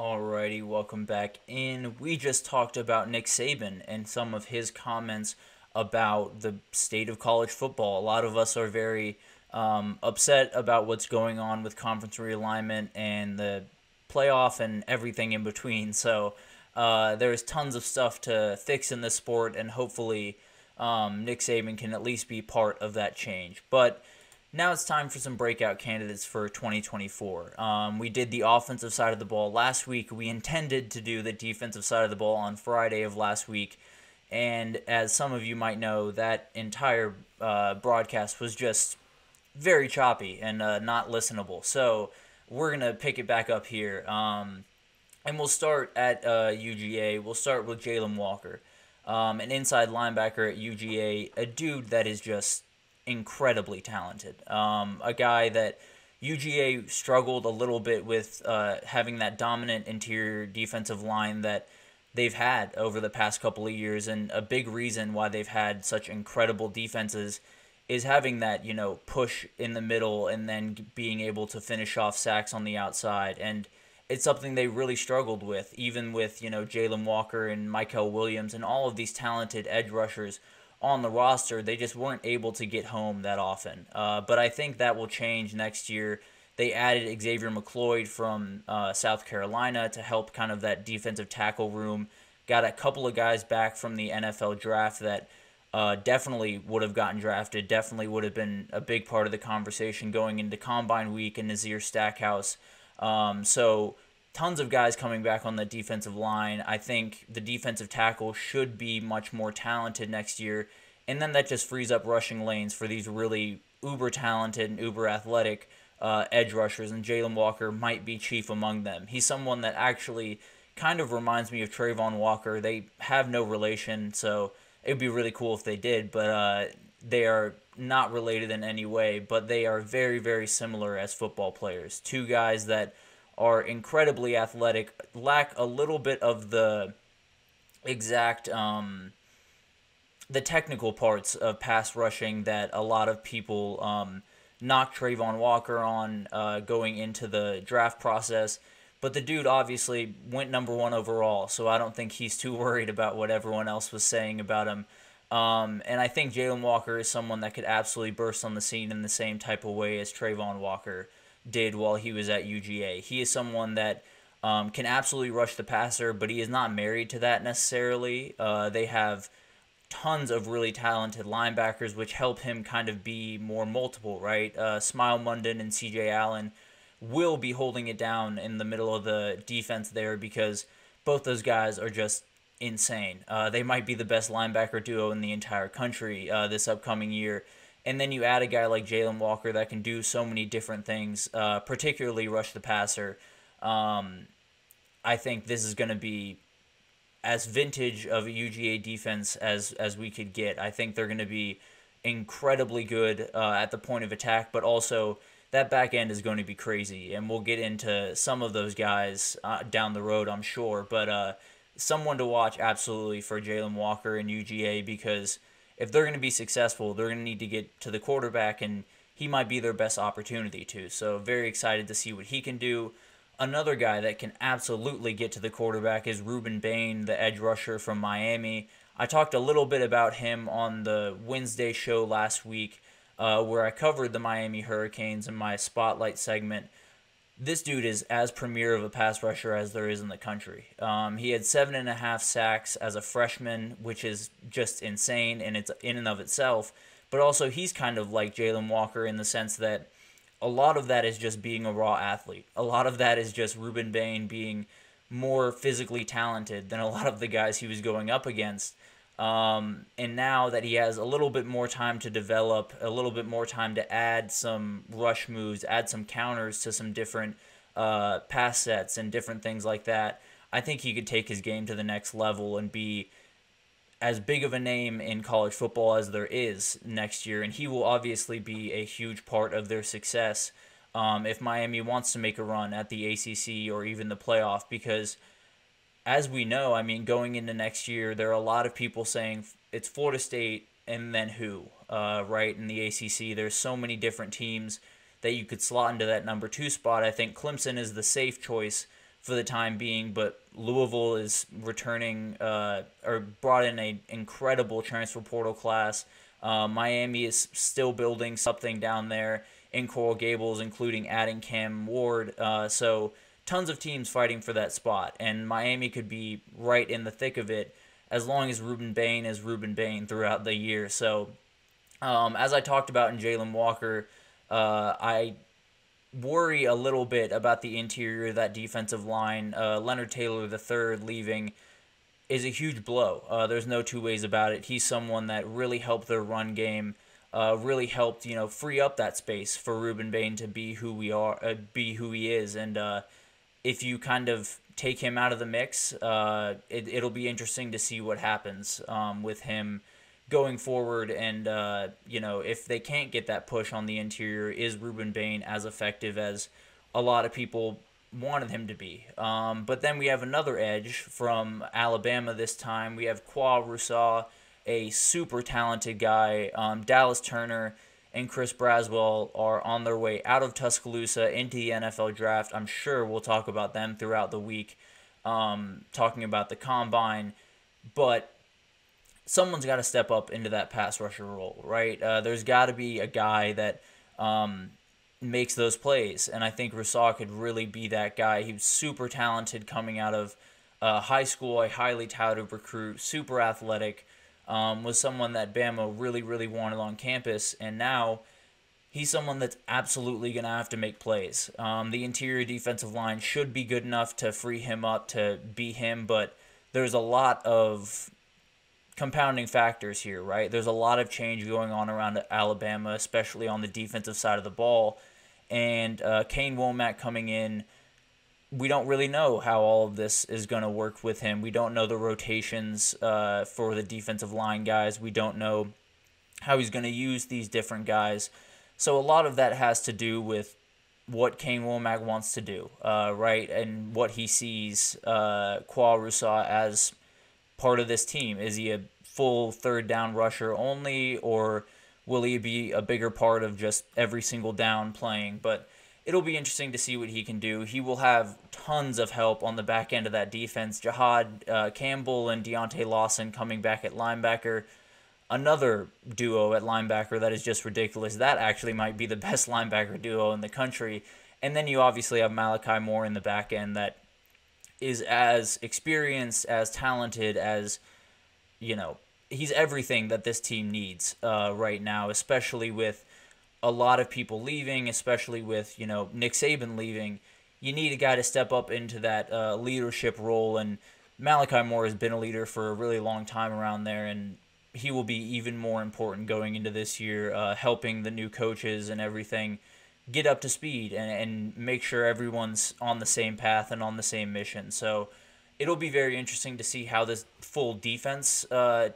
Alrighty, welcome back in. We just talked about Nick Saban and some of his comments about the state of college football. A lot of us are very upset about what's going on with conference realignment and the playoff and everything in between. So there's tons of stuff to fix in this sport, and hopefully Nick Saban can at least be part of that change. But now it's time for some breakout candidates for 2024. We did the offensive side of the ball last week. We intended to do the defensive side of the ball on Friday of last week. And as some of you might know, that entire broadcast was just very choppy and not listenable. So we're going to pick it back up here. And we'll start at UGA. We'll start with Jalen Walker, an inside linebacker at UGA, a dude that is just incredibly talented. A guy that UGA struggled a little bit with having that dominant interior defensive line that they've had over the past couple of years, and a big reason why they've had such incredible defenses is having that, push in the middle and then being able to finish off sacks on the outside. And it's something they really struggled with, even with, Jalen Walker and Michael Williams and all of these talented edge rushers on the roster. They just weren't able to get home that often. But I think that will change next year. They added Xavier McLeod from South Carolina to help kind of that defensive tackle room. Got a couple of guys back from the NFL draft that definitely would have gotten drafted, definitely would have been a big part of the conversation going into Combine Week, and Nazir Stackhouse. So tons of guys coming back on the defensive line. I think the defensive tackle should be much more talented next year, and then that just frees up rushing lanes for these really uber talented and uber athletic edge rushers, and Jalen Walker might be chief among them. He's someone that actually kind of reminds me of Trayvon Walker. They have no relation, so it would be really cool if they did, but they are not related in any way, but they are very, very similar as football players. Two guys that are incredibly athletic, lack a little bit of the exact, the technical parts of pass rushing that a lot of people knock Trayvon Walker on going into the draft process. But the dude obviously went number one overall, so I don't think he's too worried about what everyone else was saying about him. And I think Jalen Walker is someone that could absolutely burst on the scene in the same type of way as Trayvon Walker did while he was at UGA. He is someone that can absolutely rush the passer, but he is not married to that necessarily. They have tons of really talented linebackers, which help him kind of be more multiple, right? Smile Munden and CJ Allen will be holding it down in the middle of the defense there because both those guys are just insane. They might be the best linebacker duo in the entire country this upcoming year. And then you add a guy like Jalen Walker that can do so many different things, particularly rush the passer. I think this is going to be as vintage of a UGA defense as we could get. I think they're going to be incredibly good at the point of attack, but also that back end is going to be crazy. And we'll get into some of those guys down the road, I'm sure. But someone to watch absolutely for Jalen Walker and UGA, because if they're going to be successful, they're going to need to get to the quarterback, and he might be their best opportunity too. So very excited to see what he can do. Another guy that can absolutely get to the quarterback is Ruben Bain, the edge rusher from Miami. I talked a little bit about him on the Wednesday show last week where I covered the Miami Hurricanes in my Spotlight segment. This dude is as premier of a pass rusher as there is in the country. He had 7.5 sacks as a freshman, which is just insane in and of itself. But also he's kind of like Jalen Walker in the sense that a lot of that is just being a raw athlete. A lot of that is just Ruben Bain being more physically talented than a lot of the guys he was going up against. And now that he has a little bit more time to develop, a little bit more time to add some rush moves, add some counters to some different pass sets and different things like that, I think he could take his game to the next level and be as big of a name in college football as there is next year. And he will obviously be a huge part of their success if Miami wants to make a run at the ACC or even the playoff, because as we know, I mean, going into next year, there are a lot of people saying it's Florida State and then who, right, in the ACC. There's so many different teams that you could slot into that number 2 spot. I think Clemson is the safe choice for the time being, but Louisville is returning or brought in an incredible transfer portal class. Miami is still building something down there in Coral Gables, including adding Cam Ward. So tons of teams fighting for that spot, and Miami could be right in the thick of it as long as Ruben Bain is Ruben Bain throughout the year. So as I talked about in Jalen Walker, I worry a little bit about the interior of that defensive line. Leonard Taylor III leaving is a huge blow. There's no two ways about it. He's someone that really helped their run game, really helped free up that space for Ruben Bain to be be who he is. And if you kind of take him out of the mix, it'll be interesting to see what happens with him going forward. And if they can't get that push on the interior, is Ruben Bain as effective as a lot of people wanted him to be? But then we have another edge from Alabama this time. We have Qua Rousseau, a super talented guy. Dallas Turner and Chris Braswell are on their way out of Tuscaloosa into the NFL draft. I'm sure we'll talk about them throughout the week, talking about the combine. But someone's got to step up into that pass rusher role, right? There's got to be a guy that makes those plays, and I think Rousseau could really be that guy. He was super talented coming out of high school, a highly touted recruit, super athletic, was someone that Bama really, really wanted on campus, and now he's someone that's absolutely going to have to make plays. The interior defensive line should be good enough to free him up to be him, but there's a lot of compounding factors here, right? There's a lot of change going on around Alabama, especially on the defensive side of the ball, and Kane Womack coming in, we don't really know how all of this is going to work with him. We don't know the rotations for the defensive line guys. We don't know how he's going to use these different guys. So a lot of that has to do with what Kane Womack wants to do, right? And what he sees Qua Rousseau as part of this team. Is he a full third down rusher only, or will he be a bigger part of just every single down playing? But it'll be interesting to see what he can do. He will have tons of help on the back end of that defense. Jahad Campbell and Deontay Lawson coming back at linebacker. Another duo at linebacker that is just ridiculous. That actually might be the best linebacker duo in the country. And then you obviously have Malachi Moore in the back end that is as experienced, as talented as, he's everything that this team needs right now, especially with a lot of people leaving, especially with, Nick Saban leaving. You need a guy to step up into that leadership role, and Malachi Moore has been a leader for a really long time around there, and he will be even more important going into this year, helping the new coaches and everything get up to speed and make sure everyone's on the same path and on the same mission. So it'll be very interesting to see how this full defense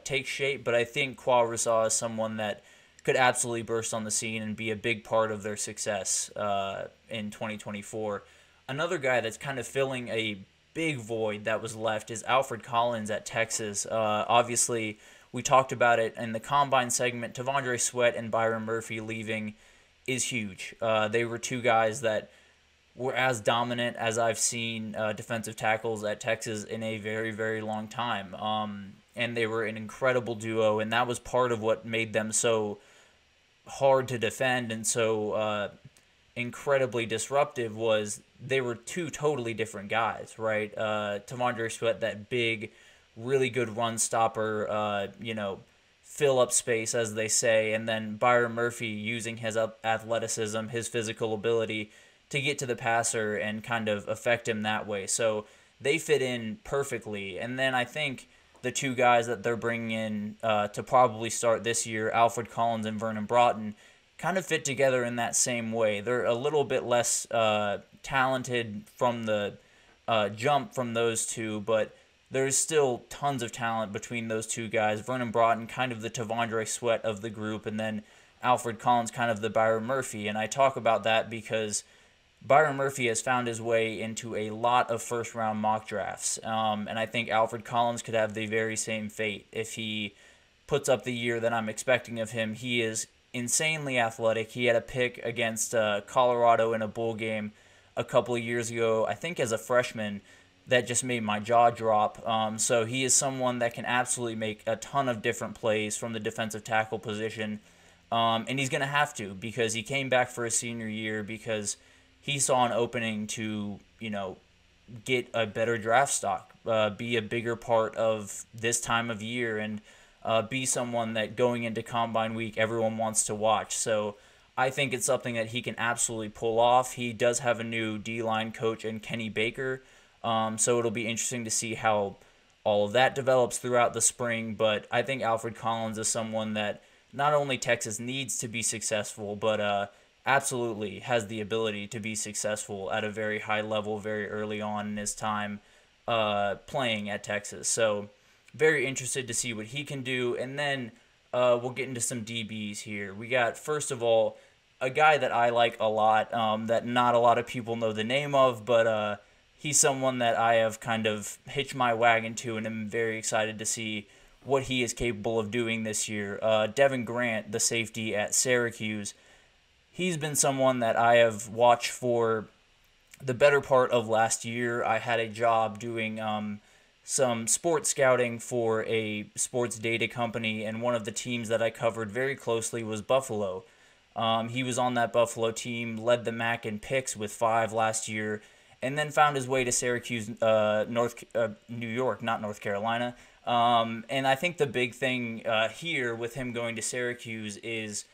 takes shape, but I think Qua Rousseau is someone that could absolutely burst on the scene and be a big part of their success in 2024. Another guy that's kind of filling a big void that was left is Alfred Collins at Texas. Obviously, we talked about it in the Combine segment. T'Vondre Sweat and Byron Murphy leaving is huge. They were two guys that were as dominant as I've seen defensive tackles at Texas in a very, very long time. And they were an incredible duo, and that was part of what made them so hard to defend and so incredibly disruptive. Was they were two totally different guys, right? T'Vondre Sweat, that big, really good run stopper, fill up space, as they say, and then Byron Murphy using his athleticism, his physical ability to get to the passer and kind of affect him that way. So they fit in perfectly. And then I think the two guys that they're bringing in to probably start this year, Alfred Collins and Vernon Broughton, kind of fit together in that same way. They're a little bit less talented from the jump from those two, but there's still tons of talent between those two guys. Vernon Broughton, kind of the T'Vondre Sweat of the group, and then Alfred Collins, kind of the Byron Murphy. And I talk about that because Byron Murphy has found his way into a lot of first-round mock drafts, and I think Alfred Collins could have the very same fate if he puts up the year that I'm expecting of him. He is insanely athletic. He had a pick against Colorado in a bowl game a couple of years ago, I think as a freshman, that just made my jaw drop. So he is someone that can absolutely make a ton of different plays from the defensive tackle position. And he's going to have to, because he came back for his senior year because he saw an opening to, get a better draft stock, be a bigger part of this time of year, and be someone that going into Combine Week everyone wants to watch. So I think it's something that he can absolutely pull off. He does have a new D-line coach in Kenny Baker, so it'll be interesting to see how all of that develops throughout the spring. But I think Alfred Collins is someone that not only Texas needs to be successful, but absolutely has the ability to be successful at a very high level very early on in his time playing at Texas. So very interested to see what he can do. And then we'll get into some DBs here. We got, first of all, a guy that I like a lot, that not a lot of people know the name of, but he's someone that I have kind of hitched my wagon to, and I'm very excited to see what he is capable of doing this year. Devin Grant, the safety at Syracuse, he's been someone that I have watched for the better part of last year. I had a job doing some sports scouting for a sports data company, and one of the teams that I covered very closely was Buffalo. He was on that Buffalo team, led the MAC in picks with 5 last year, and then found his way to Syracuse, New York, not North Carolina. And I think the big thing here with him going to Syracuse is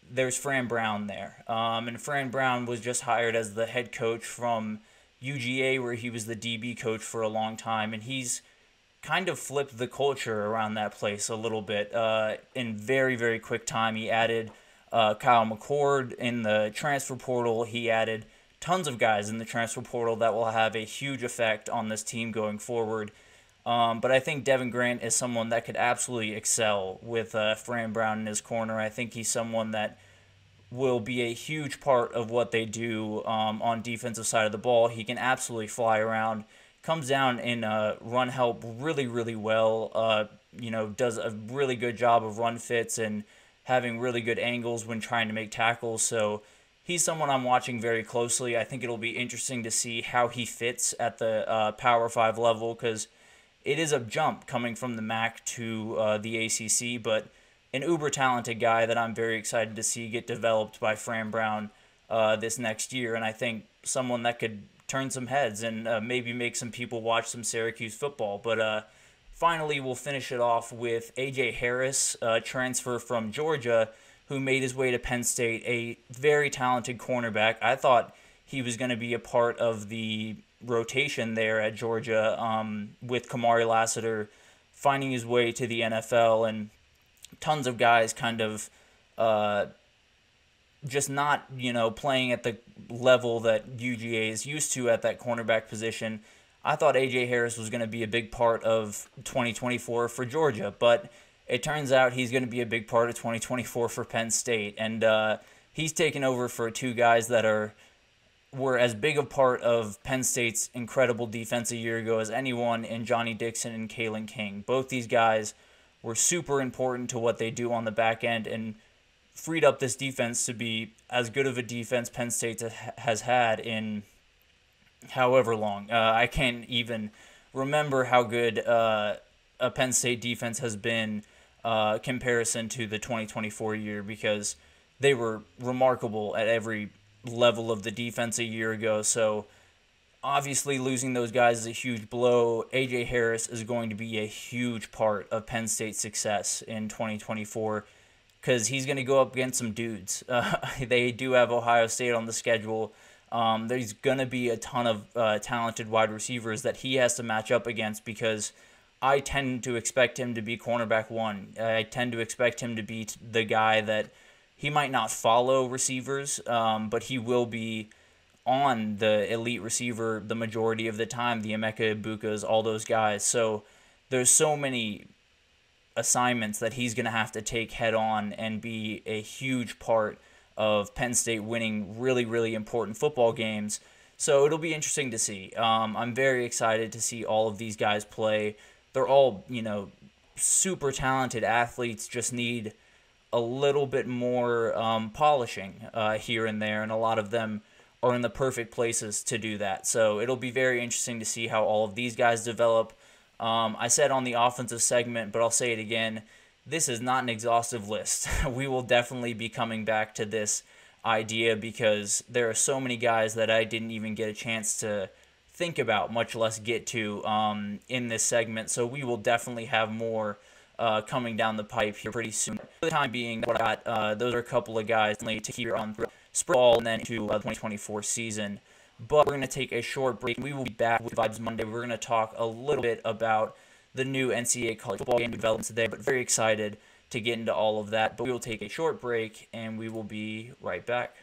there's Fran Brown there. And Fran Brown was just hired as the head coach from UGA, where he was the DB coach for a long time, and he's kind of flipped the culture around that place a little bit in very, very quick time. He added Kyle McCord in the transfer portal. He added tons of guys in the transfer portal that will have a huge effect on this team going forward. But I think Devin Grant is someone that could absolutely excel with Fran Brown in his corner. I think he's someone that will be a huge part of what they do on defensive side of the ball. He can absolutely fly around, comes down in run help really, really well, does a really good job of run fits and having really good angles when trying to make tackles. So he's someone I'm watching very closely. I think it'll be interesting to see how he fits at the Power 5 level, because it is a jump coming from the MAC to the ACC, but an uber talented guy that I'm very excited to see get developed by Fran Brown this next year. And I think someone that could turn some heads and maybe make some people watch some Syracuse football. But finally, we'll finish it off with A.J. Harris, transfer from Georgia, who made his way to Penn State, a very talented cornerback. I thought he was going to be a part of the rotation there at Georgia with Kamari Lassiter finding his way to the NFL, and tons of guys kind of just not, playing at the level that UGA is used to at that cornerback position. I thought A.J. Harris was going to be a big part of 2024 for Georgia, but it turns out he's going to be a big part of 2024 for Penn State. And he's taken over for 2 guys that were as big a part of Penn State's incredible defense a year ago as anyone, in Johnny Dixon and Kalen King. Both these guys were super important to what they do on the back end and freed up this defense to be as good of a defense Penn State has had in however long. I can't even remember how good a Penn State defense has been comparison to the 2024 year, because they were remarkable at every level of the defense a year ago. So obviously losing those guys is a huge blow. A.J. Harris is going to be a huge part of Penn State's success in 2024, because he's going to go up against some dudes. They do have Ohio State on the schedule. There's going to be a ton of talented wide receivers that he has to match up against, because I tend to expect him to be cornerback 1. I tend to expect him to be the guy that he might not follow receivers, but he will be on the elite receiver the majority of the time, the Emeka Ibukas, all those guys. So there's so many assignments that he's going to have to take head on and be a huge part of Penn State winning really, really important football games. So it'll be interesting to see. I'm very excited to see all of these guys play. They're all, super talented athletes, just need a little bit more polishing here and there, and a lot of them are in the perfect places to do that. So it'll be very interesting to see how all of these guys develop. I said on the offensive segment, but I'll say it again. This is not an exhaustive list. We will definitely be coming back to this idea because there are so many guys that I didn't even get a chance to think about, much less get to in this segment. So we will definitely have more coming down the pipe here pretty soon. For the time being, what I got, those are a couple of guys to keep on spring ball and then to the 2024 season. But we're going to take a short break. We will be back with Vibes Monday. We're going to talk a little bit about the new NCAA college football game developments today, but very excited to get into all of that. But we will take a short break, and we will be right back.